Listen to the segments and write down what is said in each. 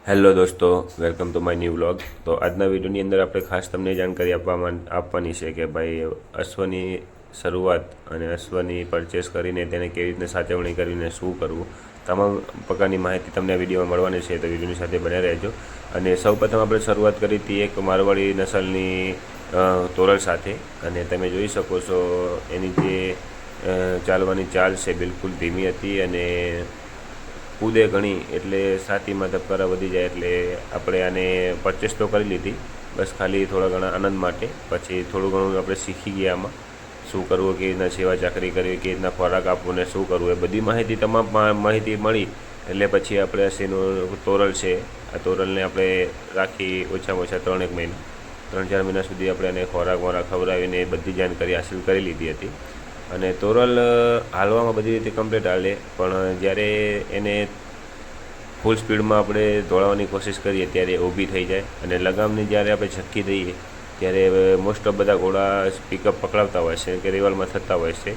Hello દોસ્તો, welcome to my new vlog. તો આજના વિડીયોની અંદર આપણે ખાસ તમને જાણકારી આપવાની છે કે ભાઈ અશ્વની શરૂઆત અને અશ્વની પરચેસ કરીને તેને કેવી રીતના સાચવણી કરીને શું કરવું, તમામ પ્રકારની માહિતી તમને આ વિડીયોમાં મળવાની છે. તો વિડીયોની સાથે બન્યા રહેજો. અને સૌપ્રથમ આપણે શરૂઆત કરી હતી એક મારવાડી નસલની તોરલ સાથે, અને તમે જોઈ શકો છો એની જે ચાલવાની ચાલ છે બિલકુલ ધીમી હતી અને કૂદે ઘણી, એટલે છાતીમાં ધબકારા વધી જાય. એટલે આપણે આને પરચેસ તો કરી લીધી, બસ ખાલી થોડા ઘણા આનંદ માટે. પછી થોડું ઘણું આપણે શીખી ગયા આમાં શું કરવું, કેવી રીતના સેવા ચાકરી કરવી, કેવી રીતના ખોરાક આપવો ને શું કરવું, એ બધી માહિતી તમામ માહિતી મળી. એટલે પછી આપણે હસીનું તોરલ છે, આ તોરલને આપણે રાખી ઓછામાં ઓછા 3-4 મહિના સુધી આપણે એને ખોરાક ખવડાવીને બધી જાણકારી હાંસિલ કરી લીધી હતી. અને તોરલ હાલવામાં બધી રીતે કમ્પ્લીટ હાલે, પણ જ્યારે એને ફૂલ સ્પીડમાં આપણે દોડાવવાની કોશિશ કરીએ ત્યારે ઊભી થઈ જાય. અને લગામની જ્યારે આપણે ઝટકી દઈએ ત્યારે મોસ્ટ ઓફ બધા ઘોડા પિકઅપ પકડાવતા હોય છે કે રિવલમાં થતા હોય છે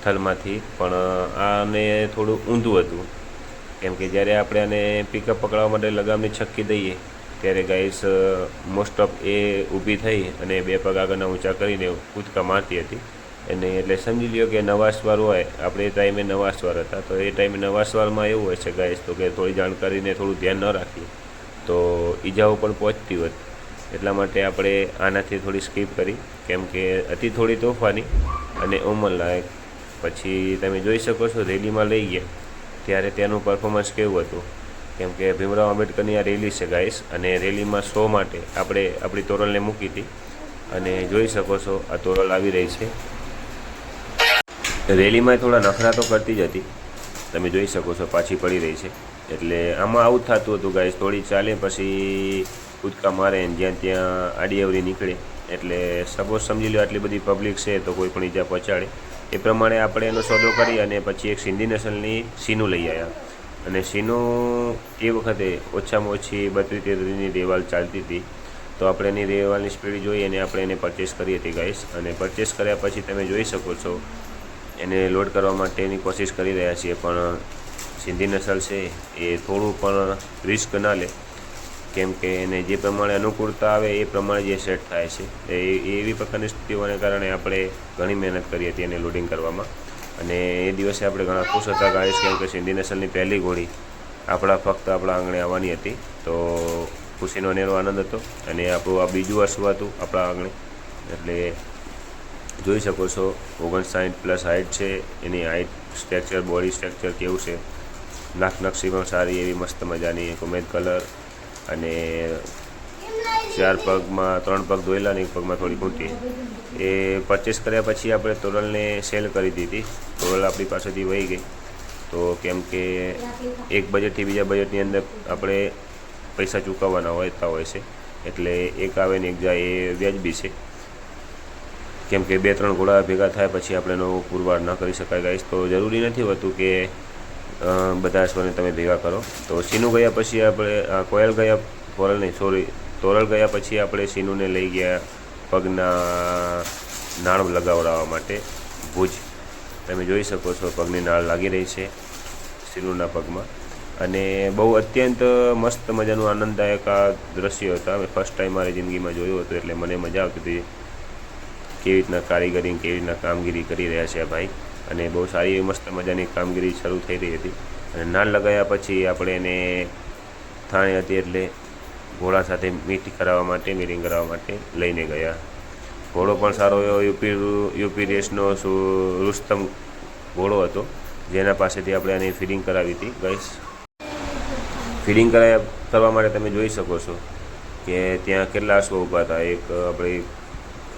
થલમાંથી, પણ આને થોડું ઊંધું હતું. કેમ કે જ્યારે આપણે આને પિકઅપ પકડાવવા માટે લગામની છક્કી દઈએ ત્યારે ગાઈસ મોસ્ટ ઓફ એ ઊભી થઈ અને 2 પગ આગળના ઊંચા કરીને કૂદકા મારતી હતી. એને એટલે સમજી લ્યો કે નવા સ્વાર હોય, આપણે એ ટાઈમે નવા સ્વાર હતા, તો એ ટાઈમે નવા સ્વારમાં એવું હોય છે ગાઈસ, તો કે થોડી જાણકારીને થોડું ધ્યાન ન રાખીએ તો ઈજાઓ પણ પહોંચતી હોત. એટલા માટે આપણે આનાથી થોડી સ્કીપ કરી, કેમ કે અતિ થોડી તોફાની અને ઉંમરલાયક. પછી તમે જોઈ શકો છો રેલીમાં લઈ ગયા ત્યારે તેનું પરફોર્મન્સ કેવું હતું. કેમ કે ભીમરાવ આંબેડકરની આ રેલી છે ગાઈસ, અને રેલીમાં શો માટે આપણે આપણી તોરલને મૂકી હતી. અને જોઈ શકો છો આ તોરલ આવી રહી છે. રેલીમાં થોડા નખરા તો કરતી જ હતી, તમે જોઈ શકો છો પાછી પડી રહી છે. એટલે આમાં આવું જ થતું હતું ગાઈસ, થોડી ચાલે પછી કૂદકા મારે ને જ્યાં ત્યાં આડી અવરી નીકળે. એટલે સપોઝ સમજી લો આટલી બધી પબ્લિક છે તો કોઈ પણ ઈજા પહોંચાડે. એ પ્રમાણે આપણે એનો સોદો કરી અને પછી એક સિંધી નસલની સીનું લઈ આવ્યા. અને સીનું એ વખતે ઓછામાં ઓછી 32-33ની દેવાલ ચાલતી હતી, તો આપણે એની દેવાલની સ્પીડ જોઈ અને આપણે એને પરચેસ કરી હતી ગાઈસ. અને પરચેસ કર્યા પછી તમે જોઈ શકો છો એને લોડ કરવા માટેની કોશિશ કરી રહ્યા છીએ, પણ સિંધી નસલ છે એ થોડું પણ રિસ્ક ના લે. કેમ કે એને જે પ્રમાણે અનુકૂળતા આવે એ પ્રમાણે જે સેટ થાય છે. એવી પ્રકારની સ્થિતિઓને કારણે આપણે ઘણી મહેનત કરી હતી એને લોડિંગ કરવામાં. અને એ દિવસે આપણે ઘણા ખુશ હતા ગાઈસ, કેમ કે સિંધી નસલની પહેલી ઘોડી ફક્ત આપણા આંગણે આવવાની હતી. તો ખુશીનો અનેરો આનંદ હતો. અને આપણું આ બીજું અશ્વ હતું આપણા આંગણે. એટલે જોઈ શકો છો 59+ હાઇટ છે. એની હાઇટ સ્ટ્રક્ચર, બોડી સ્ટ્રક્ચર કેવું છે, નાક નકશી પણ સારી એવી મસ્ત મજાની કોમેદ કલર. અને 4 પગમાં 3 પગ ધોયેલા અને 1 પગમાં થોડી ખૂંટી. એ પરચેસ કર્યા પછી આપણે તોરલને સેલ કરી દીધી. તોરલ આપણી પાસેથી વહી ગઈ. તો કેમ કે એક બજેટથી બીજા બજેટની અંદર આપણે પૈસા ચૂકવવાના હોતા હોય છે, એટલે એક આવે ને એક જાય એ વ્યાજબી છે. કેમ કે 2-3 ઘોડા ભેગા થાય પછી આપણે એનો પુરવાર ન કરી શકાય ગાઈસ. તો જરૂરી નથી હોતું કે બધા અશ્વને તમે ભેગા કરો. તો સીનું ગયા પછી આપણે તોરલ ગયા પછી આપણે સીનુને લઈ ગયા પગના નાળ લગાવડાવવા માટે ભુજ. તમે જોઈ શકો છો પગની નાળ લાગી રહી છે સીનુના પગમાં. અને બહુ અત્યંત મસ્ત મજાનું આનંદદાયક આ દ્રશ્યો હતા. મેં ફર્સ્ટ ટાઈમ મારી જિંદગીમાં જોયું હતું, એટલે મને મજા આવતી હતી કેવી રીતના કારીગરી, કેવી રીતના કામગીરી કરી રહ્યા છે આ ભાઈ. અને બહુ સારી એવી મસ્ત મજાની કામગીરી શરૂ થઈ રહી હતી. અને નાળ લગાવ્યા પછી આપણે એને થાણી હતી એટલે ઘોડા સાથે મીટિંગ કરાવવા માટે લઈને ગયા. ઘોડો પણ સારો એવો યુપી રેસનો રુસ્તમ ઘોડો હતો, જેના પાસેથી આપણે આની ફીડિંગ કરાવી હતી ગાઈસ. ફીડિંગ કરવા માટે તમે જોઈ શકો છો કે ત્યાં કેટલા અશ્વો ઊભા હતા. એક આપણે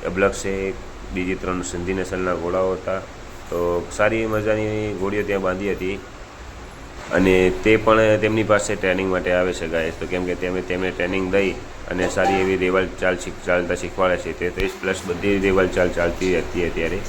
અબલગ છે, બીજી 3 સિંધી નસલના ઘોડાઓ હતા. તો સારી મજાની ઘોડીઓ ત્યાં બાંધી હતી. અને તે પણ તેમની પાસે ટ્રેનિંગ માટે આવે છે ગાઈસ. તો કેમ કે તેમને ટ્રેનિંગ દઈ અને સારી એવી રેવલ ચાલતા શીખવાડે છે. 33+ બધી રેવલ ચાલતી હતી અત્યારે.